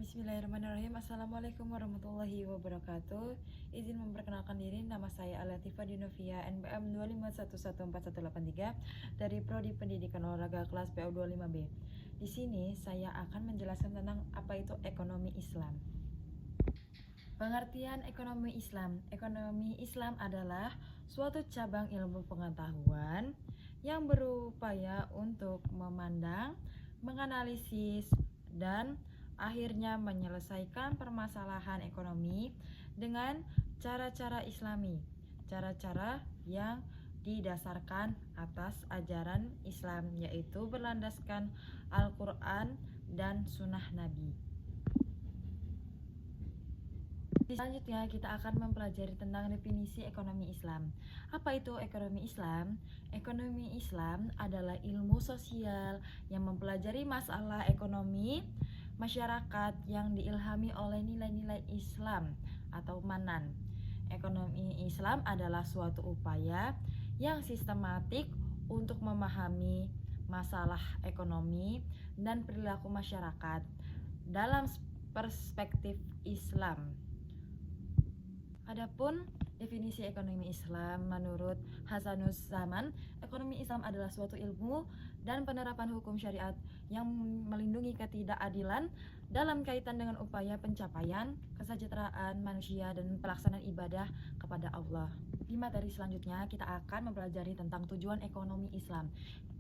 Bismillahirrahmanirrahim. Assalamualaikum warahmatullahi wabarakatuh. Izin memperkenalkan diri, nama saya Alatifah Dinovia, NPM 251141183 dari Prodi Pendidikan Olahraga kelas PO25B. Di sini saya akan menjelaskan tentang apa itu ekonomi Islam. Pengertian ekonomi Islam. Ekonomi Islam adalah suatu cabang ilmu pengetahuan yang berupaya untuk memandang, menganalisis, dan akhirnya menyelesaikan permasalahan ekonomi dengan cara-cara Islami. Cara-cara yang didasarkan atas ajaran Islam, yaitu berlandaskan Al-Quran dan Sunnah Nabi. Selanjutnya kita akan mempelajari tentang definisi ekonomi Islam. Apa itu ekonomi Islam? Ekonomi Islam adalah ilmu sosial yang mempelajari masalah ekonomi masyarakat yang diilhami oleh nilai-nilai Islam atau manan. Ekonomi Islam adalah suatu upaya yang sistematik untuk memahami masalah ekonomi dan perilaku masyarakat dalam perspektif Islam. Adapun definisi ekonomi Islam menurut Hasanus Zaman, ekonomi Islam adalah suatu ilmu dan penerapan hukum syariat yang melindungi ketidakadilan dalam kaitan dengan upaya pencapaian kesejahteraan manusia dan pelaksanaan ibadah kepada Allah. Di materi selanjutnya kita akan mempelajari tentang tujuan ekonomi Islam.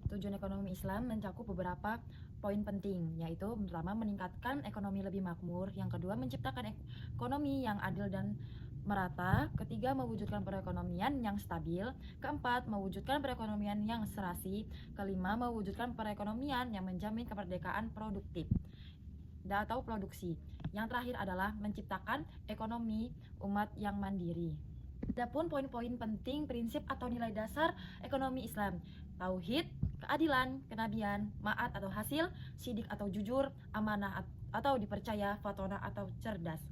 Tujuan ekonomi Islam mencakup beberapa poin penting, yaitu pertama meningkatkan ekonomi lebih makmur, yang kedua menciptakan ekonomi yang adil dan merata, ketiga mewujudkan perekonomian yang stabil, keempat mewujudkan perekonomian yang serasi, kelima mewujudkan perekonomian yang menjamin kemerdekaan produktif atau produksi, yang terakhir adalah menciptakan ekonomi umat yang mandiri. Adapun poin-poin penting, prinsip atau nilai dasar ekonomi Islam: tauhid, keadilan, kenabian, ma'at atau hasil, sidik atau jujur, amanah atau dipercaya, fatonah atau cerdas.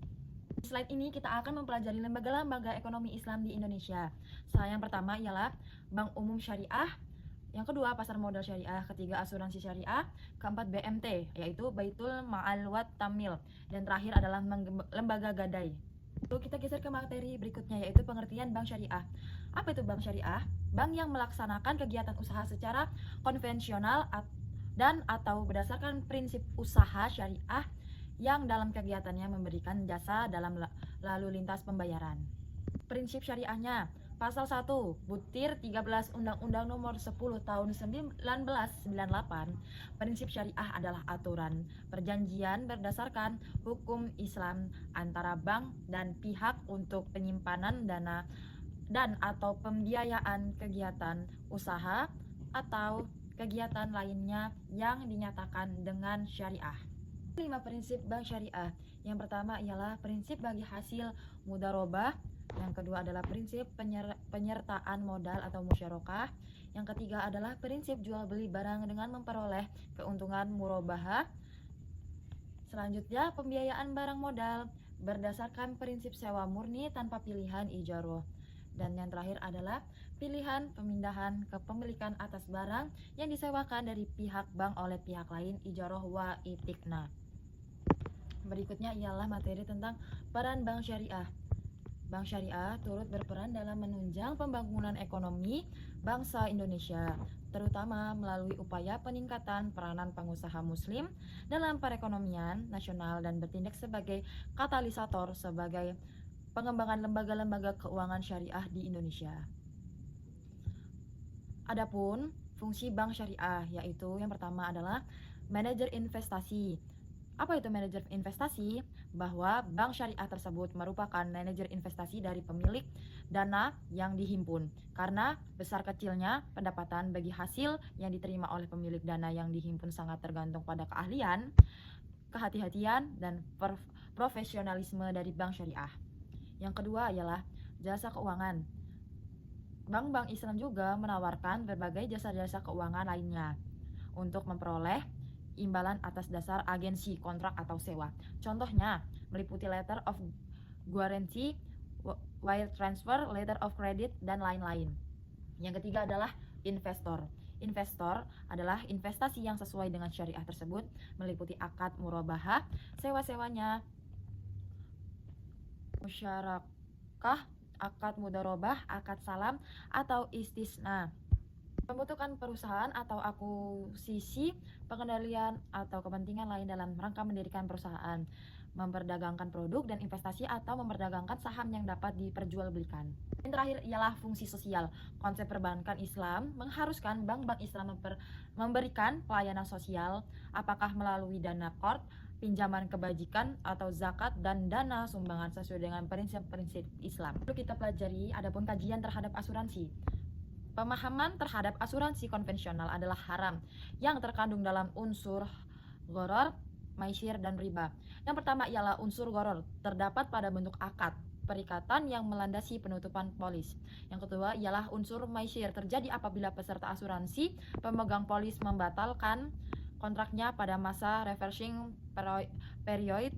Di slide ini kita akan mempelajari lembaga-lembaga ekonomi Islam di Indonesia. Yang pertama ialah Bank Umum Syariah, yang kedua Pasar Modal Syariah, ketiga Asuransi Syariah, keempat BMT yaitu Baitul Ma'al wa Tamil, dan terakhir adalah lembaga gadai. Lalu kita geser ke materi berikutnya, yaitu pengertian bank syariah. Apa itu bank syariah? Bank yang melaksanakan kegiatan usaha secara konvensional dan atau berdasarkan prinsip usaha syariah yang dalam kegiatannya memberikan jasa dalam lalu lintas pembayaran. Prinsip syariahnya, pasal 1 butir 13 Undang-Undang Nomor 10 Tahun 1998, prinsip syariah adalah aturan perjanjian berdasarkan hukum Islam antara bank dan pihak untuk penyimpanan dana dan atau pembiayaan kegiatan usaha atau kegiatan lainnya yang dinyatakan dengan syariah. 5 prinsip bank syariah. Yang pertama ialah prinsip bagi hasil mudharabah, yang kedua adalah prinsip penyertaan modal atau musyarakah, yang ketiga adalah prinsip jual beli barang dengan memperoleh keuntungan murabahah. Selanjutnya pembiayaan barang modal berdasarkan prinsip sewa murni tanpa pilihan ijarah. Dan yang terakhir adalah pilihan pemindahan kepemilikan atas barang yang disewakan dari pihak bank oleh pihak lain, ijarah wa itikna. Berikutnya ialah materi tentang peran bank syariah. Bank syariah turut berperan dalam menunjang pembangunan ekonomi bangsa Indonesia, terutama melalui upaya peningkatan peranan pengusaha muslim dalam perekonomian nasional dan bertindak sebagai katalisator sebagai pengembangan lembaga-lembaga keuangan syariah di Indonesia. Adapun fungsi bank syariah, yaitu yang pertama adalah manajer investasi. Apa itu manajer investasi? Bahwa bank syariah tersebut merupakan manajer investasi dari pemilik dana yang dihimpun, karena besar kecilnya pendapatan bagi hasil yang diterima oleh pemilik dana yang dihimpun sangat tergantung pada keahlian, kehati-hatian, dan profesionalisme dari bank syariah. Yang kedua ialah jasa keuangan. Bank-bank Islam juga menawarkan berbagai jasa-jasa keuangan lainnya untuk memperoleh imbalan atas dasar agensi, kontrak, atau sewa. Contohnya meliputi letter of guarantee, wire transfer, letter of credit, dan lain-lain. Yang ketiga adalah investor. Investor adalah investasi yang sesuai dengan syariah tersebut, meliputi akad murabahah, sewa-sewanya, musyarakah, akad mudharabah, akad salam, atau istisna. Pembentukan perusahaan atau akuisisi, pengendalian atau kepentingan lain dalam rangka mendirikan perusahaan, memperdagangkan produk dan investasi atau memperdagangkan saham yang dapat diperjualbelikan. Yang terakhir ialah fungsi sosial. Konsep perbankan Islam mengharuskan bank-bank Islam memberikan pelayanan sosial, apakah melalui dana qard, pinjaman kebajikan atau zakat dan dana sumbangan sesuai dengan prinsip-prinsip Islam. Lalu kita pelajari adapun kajian terhadap asuransi. Pemahaman terhadap asuransi konvensional adalah haram yang terkandung dalam unsur gharar, maisir, dan riba. Yang pertama ialah unsur gharar, terdapat pada bentuk akad, perikatan yang melandasi penutupan polis. Yang kedua ialah unsur maisir, terjadi apabila peserta asuransi pemegang polis membatalkan kontraknya pada masa reversing period.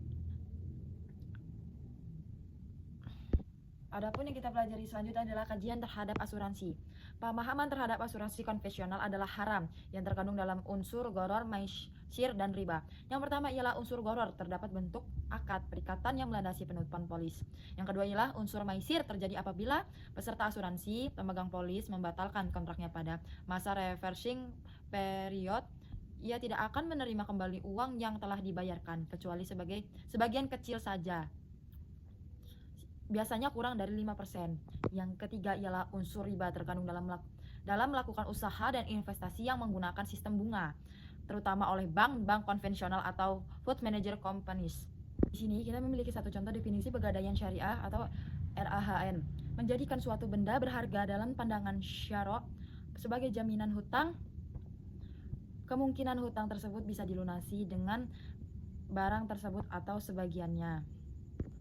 Adapun yang kita pelajari selanjutnya adalah kajian terhadap asuransi. Pemahaman terhadap asuransi konvensional adalah haram yang terkandung dalam unsur gharar, maisir, dan riba. Yang pertama ialah unsur gharar, terdapat bentuk akad, perikatan yang melandasi penutupan polis. Yang kedua ialah unsur maisir, terjadi apabila peserta asuransi pemegang polis membatalkan kontraknya pada masa reversing period. Ia tidak akan menerima kembali uang yang telah dibayarkan, kecuali sebagian kecil saja, biasanya kurang dari 5%. Yang ketiga ialah unsur riba, terkandung dalam melakukan usaha dan investasi yang menggunakan sistem bunga, terutama oleh bank-bank konvensional atau food manager companies. Di sini kita memiliki satu contoh definisi pegadaian syariah atau RAHN. Menjadikan suatu benda berharga dalam pandangan syara' sebagai jaminan hutang. Kemungkinan hutang tersebut bisa dilunasi dengan barang tersebut atau sebagiannya.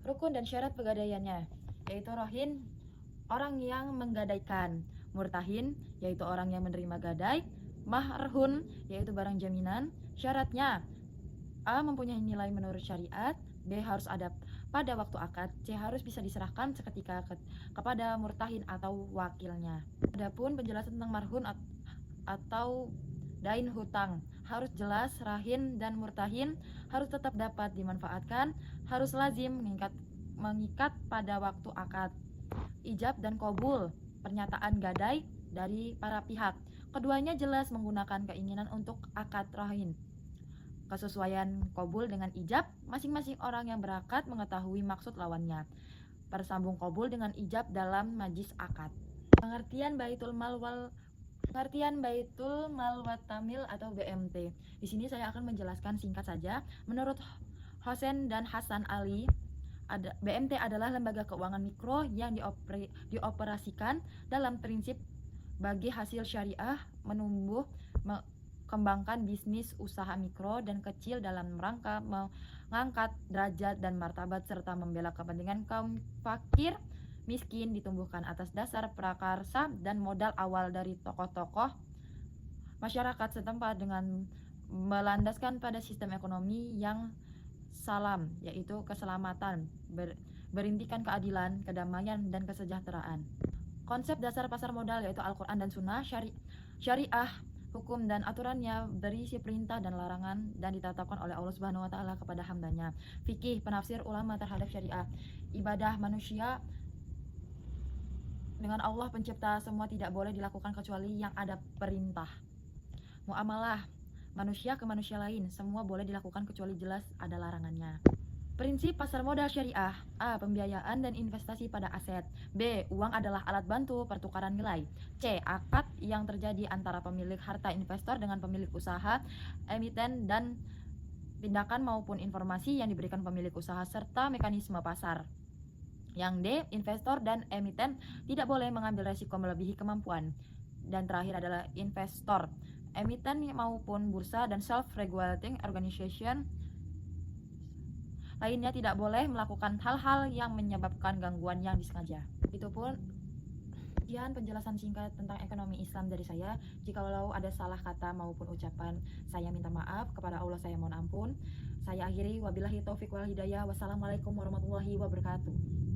Rukun dan syarat pegadaiannya, yaitu rohin, orang yang menggadaikan; murtahin, yaitu orang yang menerima gadai; mahrhun, yaitu barang jaminan. Syaratnya: A. Mempunyai nilai menurut syariat, B. Harus ada pada waktu akad, C. Harus bisa diserahkan seketika kepada murtahin atau wakilnya. Adapun penjelasan tentang marhun atau dain hutang, harus jelas, rahin dan murtahin harus tetap dapat dimanfaatkan, harus lazim, mengikat pada waktu akad. Ijab dan qabul, pernyataan gadai dari para pihak. Keduanya jelas menggunakan keinginan untuk akad rahin. Kesesuaian qabul dengan ijab, masing-masing orang yang berakad mengetahui maksud lawannya. Persambung qabul dengan ijab dalam majlis akad. Pengertian Baitul Mal wa Tamil atau BMT. Di sini saya akan menjelaskan singkat saja. Menurut Hosen dan Hasan Ali, BMT adalah lembaga keuangan mikro yang dioperasikan dalam prinsip bagi hasil syariah, menumbuh mengembangkan bisnis usaha mikro dan kecil dalam rangka mengangkat derajat dan martabat serta membela kepentingan kaum fakir miskin, ditumbuhkan atas dasar prakarsa dan modal awal dari tokoh-tokoh masyarakat setempat dengan melandaskan pada sistem ekonomi yang salam, yaitu keselamatan, berintikan keadilan, kedamaian, dan kesejahteraan. Konsep dasar pasar modal yaitu Al-Quran dan Sunnah, syariah, hukum dan aturannya berisi perintah dan larangan dan ditetapkan oleh Allah Subhanahu wa taala kepada hambanya. Fikih, penafsir ulama terhadap syariah. Ibadah manusia dengan Allah pencipta semua tidak boleh dilakukan kecuali yang ada perintah. Muamalah manusia ke manusia lain semua boleh dilakukan kecuali jelas ada larangannya. Prinsip pasar modal syariah: A. Pembiayaan dan investasi pada aset. B. Uang adalah alat bantu pertukaran nilai. C. Akad yang terjadi antara pemilik harta investor dengan pemilik usaha, emiten, dan tindakan maupun informasi yang diberikan pemilik usaha serta mekanisme pasar. Yang D. Investor dan emiten tidak boleh mengambil resiko melebihi kemampuan. Dan terakhir adalah investor, emiten maupun bursa dan self-regulating organization lainnya tidak boleh melakukan hal-hal yang menyebabkan gangguan yang disengaja. Itu pun sekian penjelasan singkat tentang ekonomi Islam dari saya. Jikalau ada salah kata maupun ucapan, saya minta maaf. Kepada Allah saya mohon ampun. Saya akhiri, wabillahi taufiq wal hidayah. Wassalamualaikum warahmatullahi wabarakatuh.